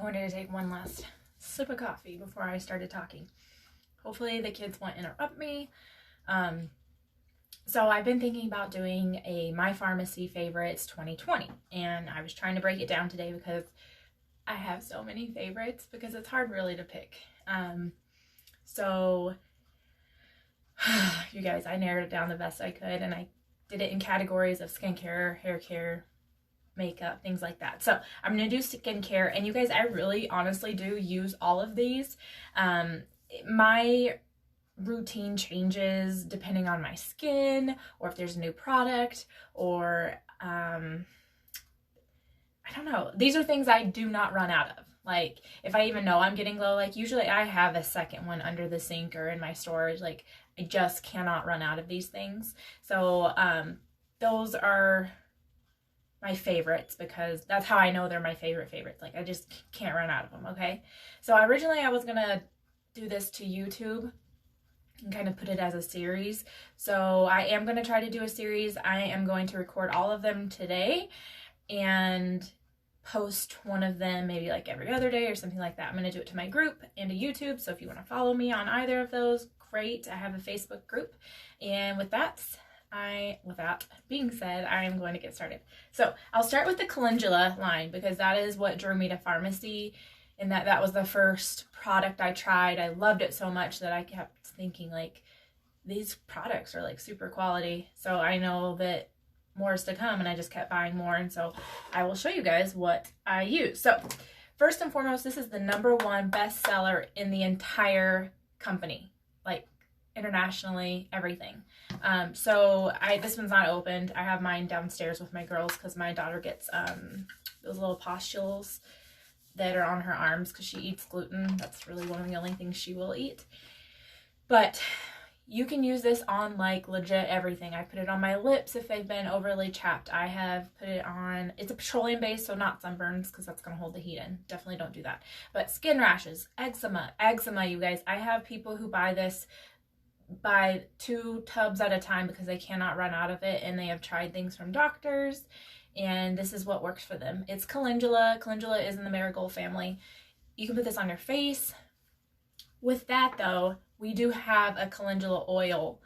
wanted to take one last sip of coffee before I started talking. Hopefully the kids won't interrupt me. So I've been thinking about doing a My Farmasi Favorites 2020, and I was trying to break it down today because I have so many favorites because it's hard really to pick. So you guys, I narrowed it down the best I could, and I did it in categories of skincare, hair care, makeup, things like that. So I'm gonna do skincare, and you guys, I really honestly do use all of these. My routine changes depending on my skin, or if there's a new product, or I don't know. These are things I do not run out of. Like, if I even know I'm getting low, like usually I have a second one under the sink or in my storage. Like, I just cannot run out of these things. So those are my favorites because that's how I know they're my favorites. Like, I just can't run out of them, okay? So originally I was gonna do this to YouTube and kind of put it as a series. So I am going to try to do a series. I am going to record all of them today and post one of them maybe like every other day or something like that. I'm going to do it to my group and to YouTube. So if you want to follow me on either of those, great. I have a Facebook group. And with that being said, I am going to get started. So I'll start with the calendula line because that is what drew me to Farmasi. And that was the first product I tried. I loved it so much that I kept thinking, like, these products are like super quality. So I know that more is to come, and I just kept buying more. And so I will show you guys what I use. So first and foremost, this is the #1 bestseller in the entire company, like internationally, everything. So this one's not opened. I have mine downstairs with my girls because my daughter gets those little pustules that are on her arms because she eats gluten. That's really one of the only things she will eat. But you can use this on like legit everything. I put it on my lips if they've been overly chapped. I have put it on, it's a petroleum base, so not sunburns because that's going to hold the heat in. Definitely don't do that. But skin rashes, eczema, you guys. I have people who buy 2 tubs at a time because they cannot run out of it, and they have tried things from doctors, and this is what works for them. It's calendula. Calendula is in the marigold family. You can put this on your face. With that though, we do have a calendula oil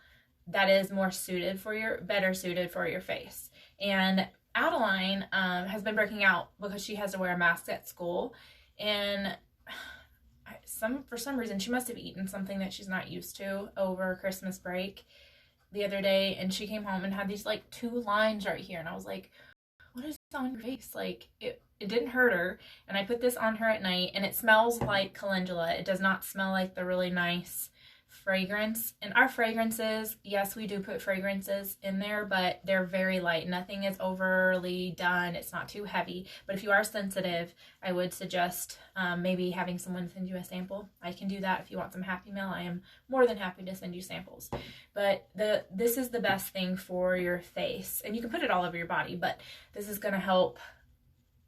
that is better suited for your face. And Adeline has been breaking out because she has to wear a mask at school, and for some reason she must have eaten something that she's not used to over Christmas break the other day, and she came home and had these like 2 lines right here, and I was like, what is on your face? Like, it didn't hurt her, and I put this on her at night, and it smells like calendula. It does not smell like the really nice fragrance. And our fragrances, yes, we do put fragrances in there, but they're very light. Nothing is overly done. It's not too heavy. But if you are sensitive, I would suggest maybe having someone send you a sample. I can do that if you want some Happy Mail. I am more than happy to send you samples. But this is the best thing for your face. And you can put it all over your body, but this is going to help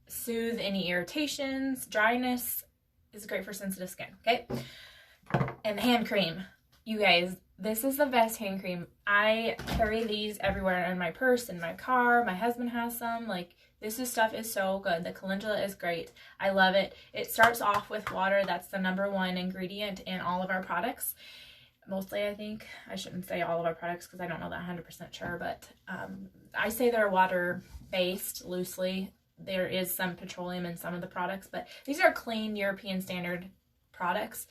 soothe any irritations. Dryness is great for sensitive skin, okay? And the hand cream. You guys, this is the best hand cream. I carry these everywhere in my purse, in my car. My husband has some. Like, stuff is so good. The calendula is great. I love it. It starts off with water. That's the #1 ingredient in all of our products. Mostly, I think. I shouldn't say all of our products because I don't know that 100% sure, but I say they're water-based loosely. There is some petroleum in some of the products, but these are clean European standard products.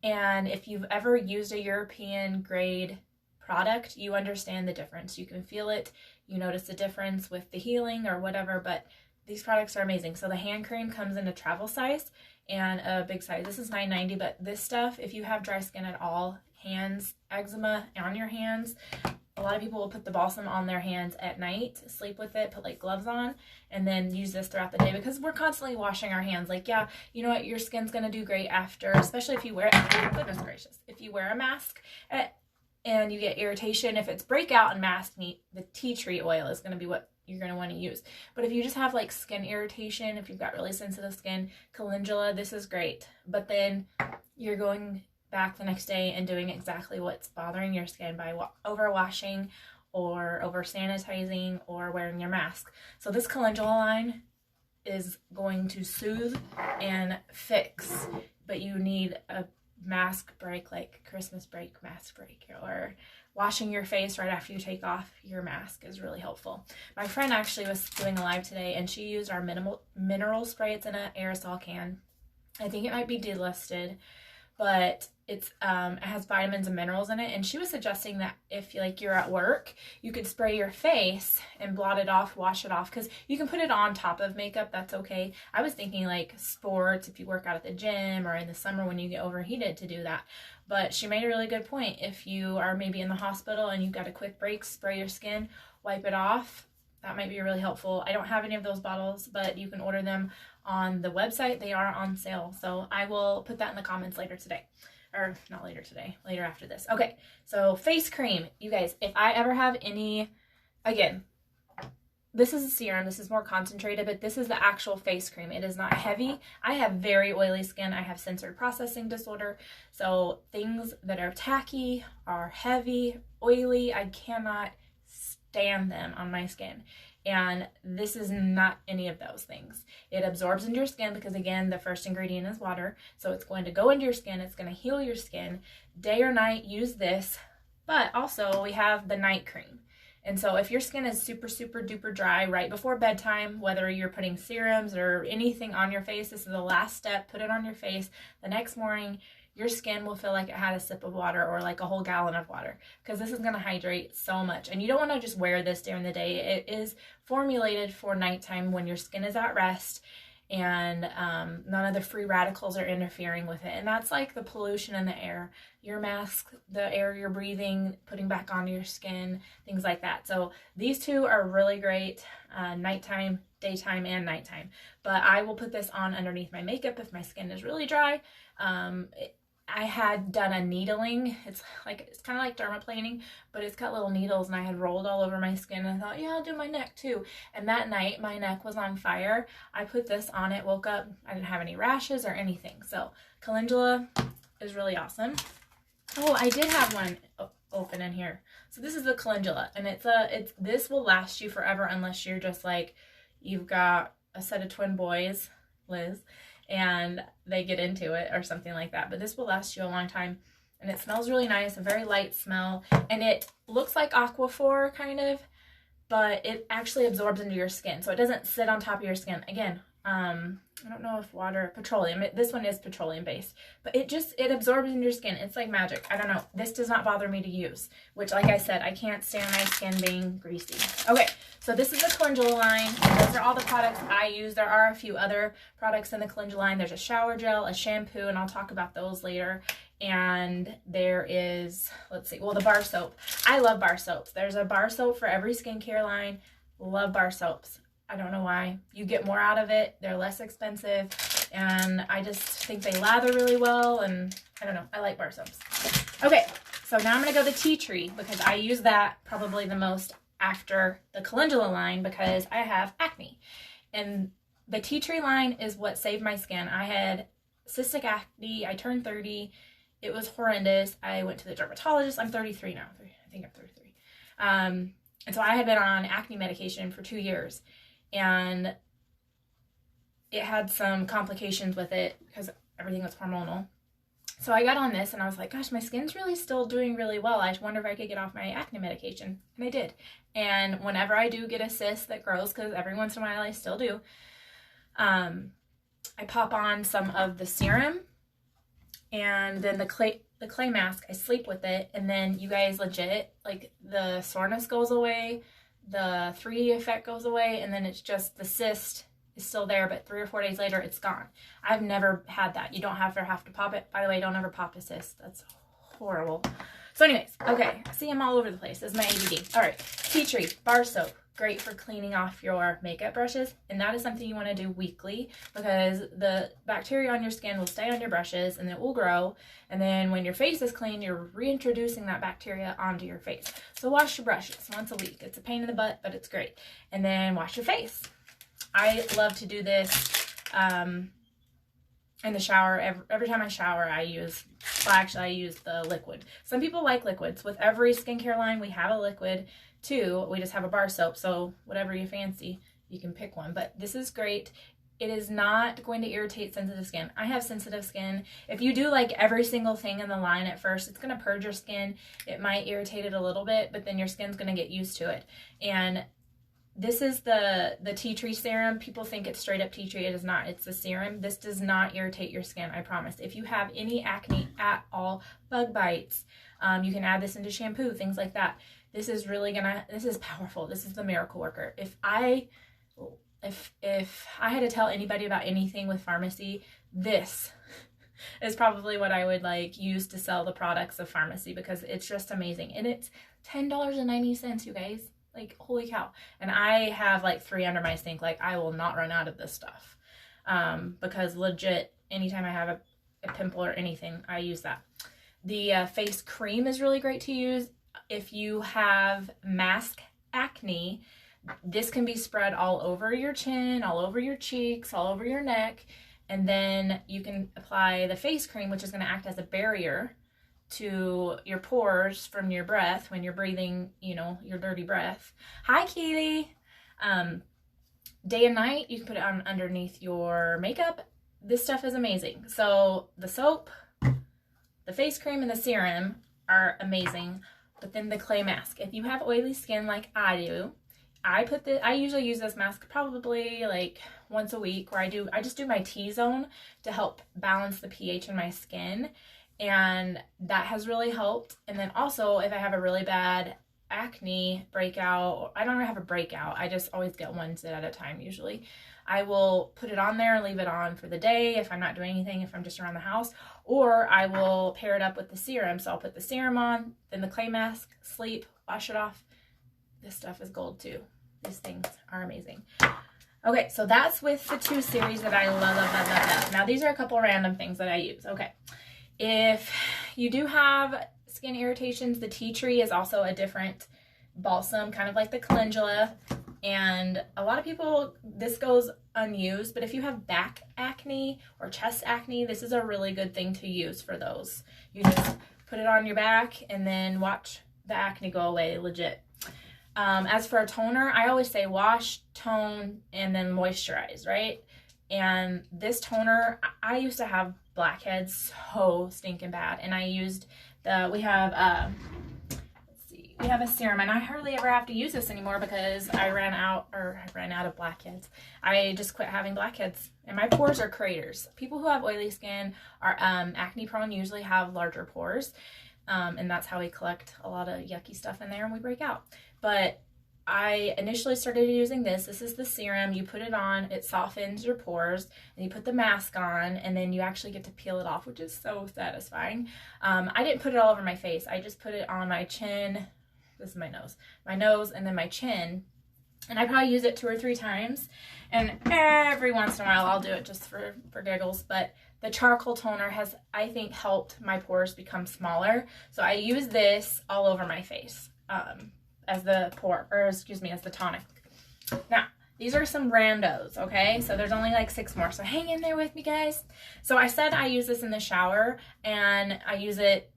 And if you've ever used a European grade product, you understand the difference. You can feel it. You notice the difference with the healing or whatever, but these products are amazing. So the hand cream comes in a travel size and a big size. This is $9.90, but this stuff, if you have dry skin at all, hands, eczema on your hands, a lot of people will put the balsam on their hands at night, sleep with it, put like gloves on, and then use this throughout the day because we're constantly washing our hands. Like, yeah, you know what? Your skin's going to do great after, especially if you wear, goodness gracious, if you wear a mask and you get irritation. If it's breakout and mask meat, the tea tree oil is going to be what you're going to want to use. But if you just have like skin irritation, if you've got really sensitive skin, calendula, this is great. But then you're going back the next day and doing exactly what's bothering your skin by overwashing or over sanitizing or wearing your mask. So this calendula line is going to soothe and fix, but you need a mask break, like Christmas break, mask break, or washing your face right after you take off your mask is really helpful. My friend actually was doing a live today, and she used our mineral spray. It's in an aerosol can. I think it might be delisted, but it has vitamins and minerals in it, and she was suggesting that if like you're at work, you could spray your face and blot it off, wash it off, because you can put it on top of makeup. That's okay. I was thinking like sports, if you work out at the gym, or in the summer when you get overheated, to do that. But she made a really good point. If you are maybe in the hospital and you've got a quick break, spray your skin, wipe it off. That might be really helpful. I don't have any of those bottles, but you can order them on the website. They are on sale. So I will put that in the comments later today. Or not later today, later after this. Okay, so face cream. You guys, if I ever have any, again, this is a serum. This is more concentrated, but this is the actual face cream. It is not heavy. I have very oily skin. I have sensory processing disorder. So things that are tacky, are heavy, oily, I cannot stand them on my skin. And this is not any of those things. It absorbs into your skin because, again, the first ingredient is water. So it's going to go into your skin. It's going to heal your skin. Day or night, use this. But also, we have the night cream. And so if your skin is super, super duper dry right before bedtime, whether you're putting serums or anything on your face, this is the last step. Put it on your face. The next morning, your skin will feel like it had a sip of water, or like a whole gallon of water, because this is going to hydrate so much. And you don't want to just wear this during the day. It is formulated for nighttime when your skin is at rest and none of the free radicals are interfering with it. And that's like the pollution in the air, your mask, the air you're breathing, putting back onto your skin, things like that. So these two are really great, nighttime, daytime, and nighttime. But I will put this on underneath my makeup if my skin is really dry. I had done a needling. It's kind of like dermaplaning, but it's got little needles, and I had rolled all over my skin, and I thought, yeah, I'll do my neck too. And that night, my neck was on fire. I put this on it, woke up, I didn't have any rashes or anything. So calendula is really awesome. Oh, I did have one open in here. So this is the calendula, and this will last you forever unless you're just like, you've got a set of twin boys, Liz, and they get into it or something like that. But this will last you a long time, and it smells really nice, a very light smell, and it looks like Aquaphor kind of, but it actually absorbs into your skin, so it doesn't sit on top of your skin. Again, I don't know if petroleum, this one is petroleum based, but it absorbs into your skin. It's like magic. I don't know. This does not bother me to use, which, like I said, I can't stand my skin being greasy. Okay, so this is the calendula line. Those are all the products I use. There are a few other products in the calendula line. There's a shower gel, a shampoo, and I'll talk about those later. And there is, let's see, well, the bar soap. I love bar soaps. There's a bar soap for every skincare line. Love bar soaps. I don't know why. You get more out of it. They're less expensive. And I just think they lather really well. And I don't know. I like bar soaps. Okay. So now I'm going to go to tea tree, because I use that probably the most after the calendula line, because I have acne. And the tea tree line is what saved my skin. I had cystic acne. I turned 30. It was horrendous. I went to the dermatologist. I'm 33 now. I think I'm 33. And so I had been on acne medication for 2 years. And it had some complications with it because everything was hormonal. So I got on this, and I was like, gosh, my skin's really still doing really well. I wonder if I could get off my acne medication. And I did. And whenever I do get a cyst that grows, because every once in a while I still do, I pop on some of the serum, and then the clay mask. I sleep with it, and then you guys, legit, like, the soreness goes away, the 3D effect goes away, and then it's just the cyst is still there, but 3 or 4 days later it's gone. I've never had that. You don't have to pop it. By the way, don't ever pop a cyst. That's horrible. So anyways, okay, see, I'm all over the place. This is my ADD. All right, tea tree bar soap, great for cleaning off your makeup brushes, and that is something you want to do weekly, because the bacteria on your skin will stay on your brushes and it will grow, and then when your face is clean, you're reintroducing that bacteria onto your face. So wash your brushes once a week. It's a pain in the butt, but it's great. And then wash your face. I love to do this in the shower. Every time I shower, I use the liquid. Some people like liquids. With every skincare line, we have a liquid too. We just have a bar soap, so whatever you fancy, you can pick one. But this is great. It is not going to irritate sensitive skin. I have sensitive skin. If you do like every single thing in the line at first, it's going to purge your skin. It might irritate it a little bit, but then your skin's going to get used to it. And this is the tea tree serum. People think it's straight up tea tree. It is not. It's a serum. This does not irritate your skin, I promise. If you have any acne at all, bug bites, you can add this into shampoo, things like that. This is really gonna, this is powerful. This is the miracle worker. If I had to tell anybody about anything with Farmasi, this is probably what I would like use to sell the products of Farmasi, because it's just amazing. And it's $10.90, you guys. Like, holy cow. And I have like 3 under my sink. Like, I will not run out of this stuff. Because legit, anytime I have a pimple or anything, I use that. The face cream is really great to use. If you have mask acne, this can be spread all over your chin, all over your cheeks, all over your neck. And then you can apply the face cream, which is going to act as a barrier to your pores from your breath when you're breathing, you know, your dirty breath. Hi, Keely. Day and night, you can put it on underneath your makeup. This stuff is amazing. So the soap, the face cream, and the serum are amazing. But then the clay mask. If you have oily skin like I do, I usually use this mask probably like once a week, where I just do my T-zone to help balance the pH in my skin. And that has really helped. And then also, if I have a really bad acne breakout, I don't have a breakout, I just always get one sit at a time usually, I will put it on there and leave it on for the day if I'm not doing anything, if I'm just around the house, or I will pair it up with the serum. So I'll put the serum on, then the clay mask, sleep, wash it off. This stuff is gold too. These things are amazing. Okay, so that's with the 2 series that I love. Now these are a couple random things that I use. Okay, if you do have skin irritations, the tea tree is also a different balsam, kind of like the calendula. And a lot of people, this goes unused, but if you have back acne or chest acne, this is a really good thing to use for those. You just put it on your back and then watch the acne go away, legit. As for a toner, I always say wash, tone, and then moisturize, right? And this toner, I used to have blackheads so stinking bad, and I used we have a serum, and I hardly ever have to use this anymore because I ran out of blackheads. I just quit having blackheads, and my pores are craters. People who have oily skin are acne prone, usually have larger pores, and that's how we collect a lot of yucky stuff in there and we break out. But I initially started using this. This is the serum. You put it on, it softens your pores, and you put the mask on, and then you actually get to peel it off, which is so satisfying. I didn't put it all over my face. I just put it on my chin. This is my nose, and then my chin. And I probably use it 2 or 3 times. And every once in a while, I'll do it just for giggles. But the charcoal toner has, I think, helped my pores become smaller. So I use this all over my face. As the tonic. Now, these are some randos, okay? So there's only like 6 more, so hang in there with me, guys. So I said I use this in the shower, and I use it,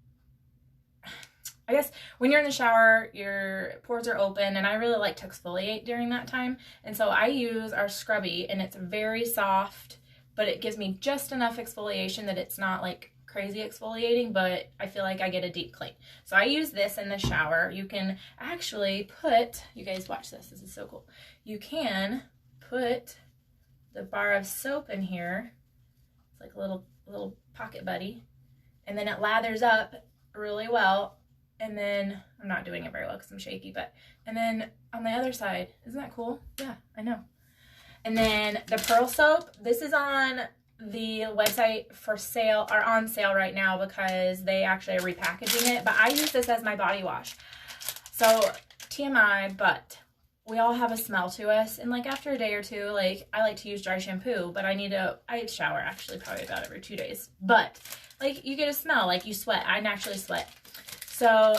I guess, when you're in the shower, your pores are open, and I really like to exfoliate during that time. And so I use our scrubby, and it's very soft, but it gives me just enough exfoliation that it's not like crazy exfoliating, but I feel like I get a deep clean. So I use this in the shower. You can actually put, you guys watch this is so cool. You can put the bar of soap in here. It's like a little pocket buddy. And then it lathers up really well. And then, I'm not doing it very well because I'm shaky, but, and then on the other side, isn't that cool? Yeah, I know. And then the pearl soap, this is on the website for sale, or on sale right now, because they actually are repackaging it, but I use this as my body wash. So TMI, but we all have a smell to us, and like after a day or 2, like I like to use dry shampoo, but I shower actually probably about every 2 days, but like you get a smell, like you sweat. I naturally sweat. So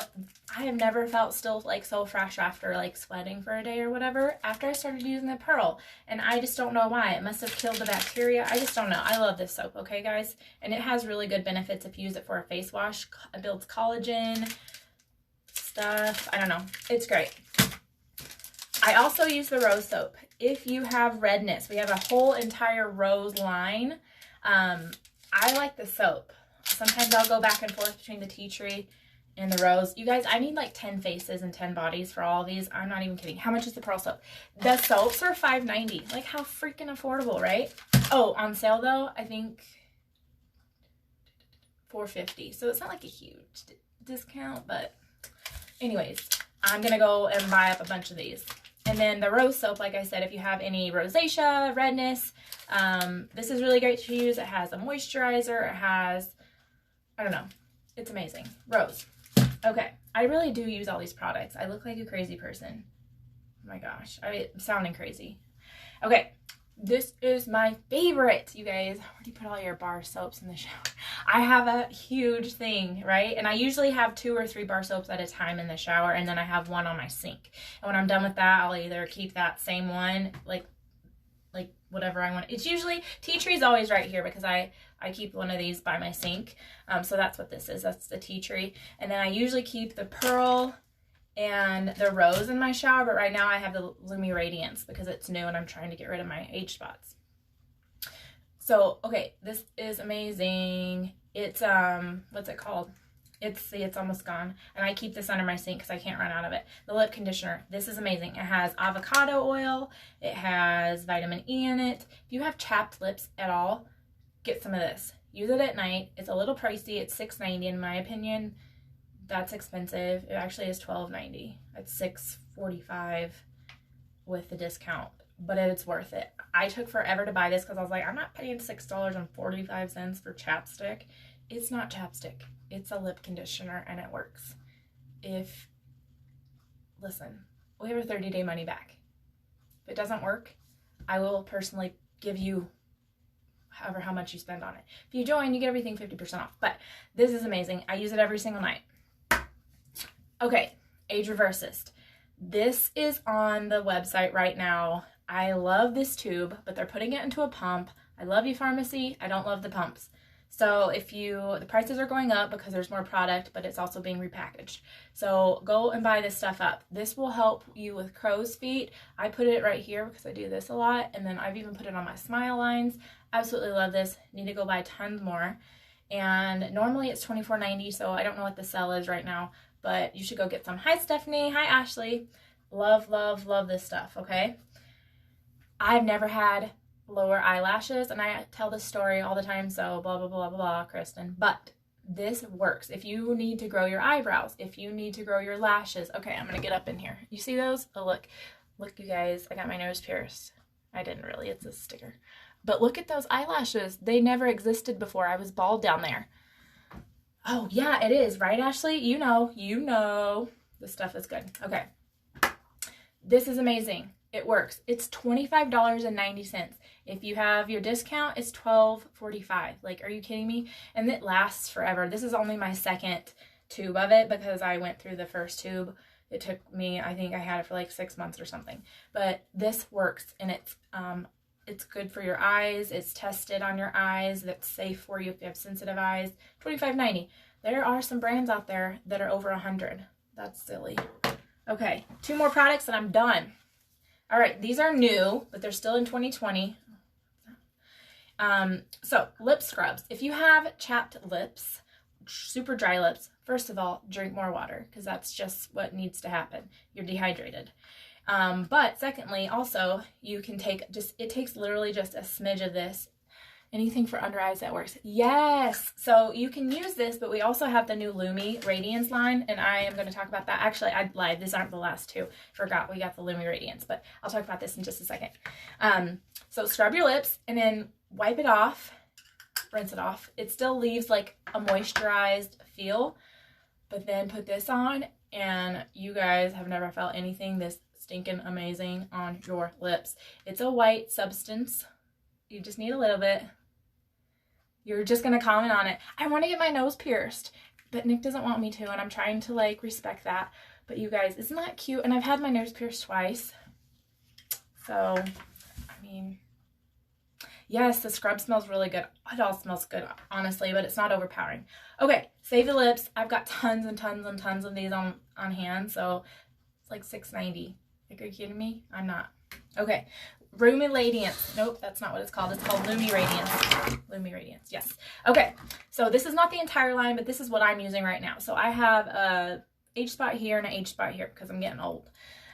I have never felt still like so fresh after like sweating for a day or whatever after I started using the pearl, and I just don't know why. It must have killed the bacteria. I just don't know. I love this soap, okay guys? And it has really good benefits if you use it for a face wash. It builds collagen stuff. I don't know. It's great. I also use the rose soap. if you have redness, we have a whole entire rose line. I like the soap. Sometimes I'll go back and forth between the tea tree and the rose. You guys, I need like 10 faces and 10 bodies for all of these. I'm not even kidding. How much is the pearl soap? The soaps are $5.90. Like, how freaking affordable, right? Oh, on sale though, I think $4.50. So it's not like a huge discount, but anyways, I'm gonna go and buy up a bunch of these. And then the rose soap, like I said, if you have any rosacea, redness, this is really great to use. It has a moisturizer. It has, I don't know, it's amazing. Rose. Okay, I really do use all these products. I look like a crazy person. Oh my gosh, I'm sounding crazy. Okay, this is my favorite, you guys. Where do you put all your bar soaps in the shower? I have a huge thing, right? And I usually have 2 or 3 bar soaps at a time in the shower, and then I have one on my sink. And when I'm done with that, I'll either keep that same one, like whatever I want. It's usually, tea tree is always right here because I keep one of these by my sink. So that's what this is. That's the tea tree. And then I usually keep the pearl and the rose in my shower, but right now I have the Lumi Radiance because it's new and I'm trying to get rid of my age spots. So, okay, this is amazing. It's, what's it called? It's almost gone. And I keep this under my sink because I can't run out of it. The lip conditioner. This is amazing. It has avocado oil. It has vitamin E in it. If you have chapped lips at all, get some of this. Use it at night. It's a little pricey. It's $6.90 in my opinion. That's expensive. It actually is $12.90. It's $6.45 with the discount, but it's worth it. I took forever to buy this because I was like, I'm not paying $6.45 for chapstick. It's not chapstick. It's a lip conditioner and it works. Listen, we have a 30-day money back. If it doesn't work, I will personally give you how much you spend on it. If you join, you get everything 50% off. But this is amazing. I use it every single night. Okay, Age Reversist. This is on the website right now. I love this tube, but they're putting it into a pump. I love you, Farmasi. I don't love the pumps. So the prices are going up because there's more product, but it's also being repackaged. So go and buy this stuff up. This will help you with crow's feet. I put it right here because I do this a lot. And then I've even put it on my smile lines. Absolutely love this. Need to go buy tons more. And normally it's $24.90, so I don't know what the sale is right now, but you should go get some. Hi, Stephanie. Hi, Ashley. Love, love, love this stuff, okay? I've never had lower eyelashes, and I tell this story all the time, so blah, blah, blah, blah, blah, Kristen. But this works. If you need to grow your eyebrows, if you need to grow your lashes. Okay, I'm going to get up in here. You see those? Oh, look. Look, you guys. I got my nose pierced. I didn't really. It's a sticker. But look at those eyelashes. They never existed before. I was bald down there. Oh, yeah, it is. Right, Ashley? You know. This stuff is good. Okay. This is amazing. It works. It's $25.90. If you have your discount, it's $12.45. Like, are you kidding me? And it lasts forever. This is only my second tube of it because I went through the first tube. It took me, I think I had it for like 6 months or something. But this works, and it's good for your eyes. It's tested on your eyes. That's safe for you if you have sensitive eyes. $25.90. There are some brands out there that are over $100. That's silly. Okay, 2 more products and I'm done. All right, these are new, but they're still in 2020. So lip scrubs. If you have chapped lips, super dry lips, first of all, drink more water because that's just what needs to happen. You're dehydrated. But secondly, also, you can take it takes literally just a smidge of this. Anything for under eyes that works. Yes. So you can use this, but we also have the new Lumi Radiance line, and I am going to talk about that. Actually, I lied. These aren't the last 2. Forgot we got the Lumi Radiance, but I'll talk about this in just a second. So scrub your lips and then wipe it off, rinse it off. It still leaves like a moisturized feel, but then put this on, and you guys have never felt anything this stinking amazing on your lips. It's a white substance. You just need a little bit. You're just going to comment on it. I want to get my nose pierced, but Nick doesn't want me to, and I'm trying to like respect that. But you guys, isn't that cute? And I've had my nose pierced twice. So, I mean, yes, the scrub smells really good. It all smells good, honestly, but it's not overpowering. Okay, save the lips. I've got tons and tons and tons of these on hand, so it's like $6.90. Like, are you kidding me? I'm not. Okay, Lumi Radiance. Nope, that's not what it's called. It's called Lumi Radiance. Lumi Radiance, yes. Okay, so this is not the entire line, but this is what I'm using right now. So I have a age spot here and an age spot here because I'm getting old.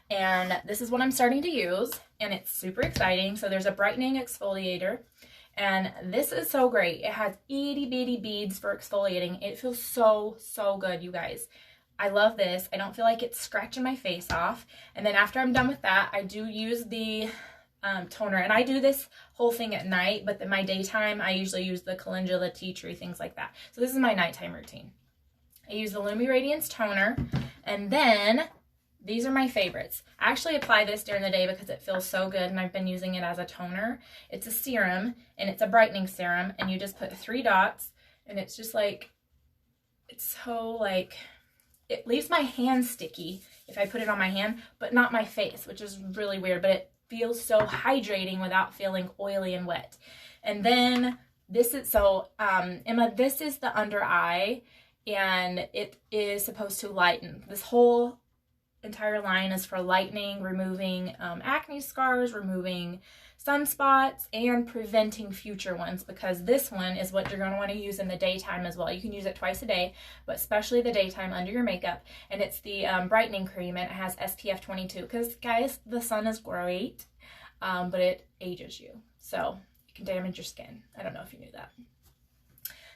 And this is what I'm starting to use, and it's super exciting. So there's a brightening exfoliator, and this is so great. It has itty bitty beads for exfoliating. It feels so, so good, you guys. I love this. I don't feel like it's scratching my face off. And then after I'm done with that, I do use the toner. And I do this whole thing at night, but in my daytime, I usually use the calendula, tea tree, things like that. So this is my nighttime routine. I use the Lumi Radiance toner, and then these are my favorites. I actually apply this during the day because it feels so good, and I've been using it as a toner. It's a serum, and it's a brightening serum, and you just put 3 dots, and it's just like, it's so like, it leaves my hand sticky if I put it on my hand, but not my face, which is really weird, but it feels so hydrating without feeling oily and wet. And then this is, so Emma, this is the under eye, and it is supposed to lighten. This whole entire line is for lightening, removing acne scars, removing sunspots, and preventing future ones, because this one is what you're going to want to use in the daytime as well. You can use it twice a day, but especially the daytime under your makeup. And it's the brightening cream, and it has SPF 22 because, guys, the sun is great, but it ages you, so it can damage your skin. I don't know if you knew that.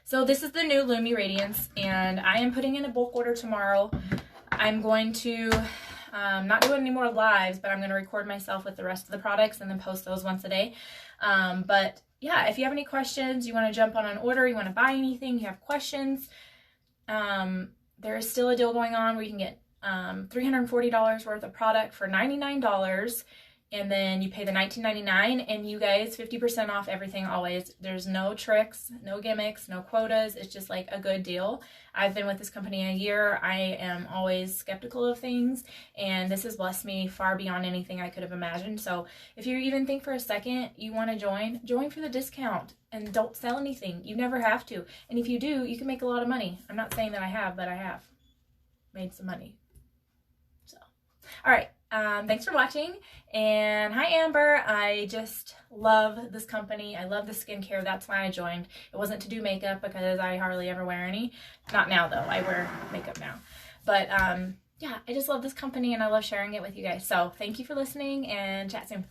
So this is the new Lumi Radiance, and I am putting in a bulk order tomorrow. I'm going to not do any more lives, but I'm going to record myself with the rest of the products and then post those once a day. But yeah, if you have any questions, you want to jump on an order, you want to buy anything, you have questions, there is still a deal going on where you can get $340 worth of product for $99. And then you pay the $19.99, and you guys, 50% off everything always. There's no tricks, no gimmicks, no quotas. It's just like a good deal. I've been with this company a year. I am always skeptical of things, and this has blessed me far beyond anything I could have imagined. So if you even think for a second you want to join for the discount, and don't sell anything. You never have to. And if you do, you can make a lot of money. I'm not saying that I have, but I have made some money. So, all right. Thanks for watching, and hi Amber. I just love this company. I love the skincare. That's why I joined. It wasn't to do makeup because I hardly ever wear any. Not now though. I wear makeup now. But yeah, I just love this company, and I love sharing it with you guys. So thank you for listening, and chat soon.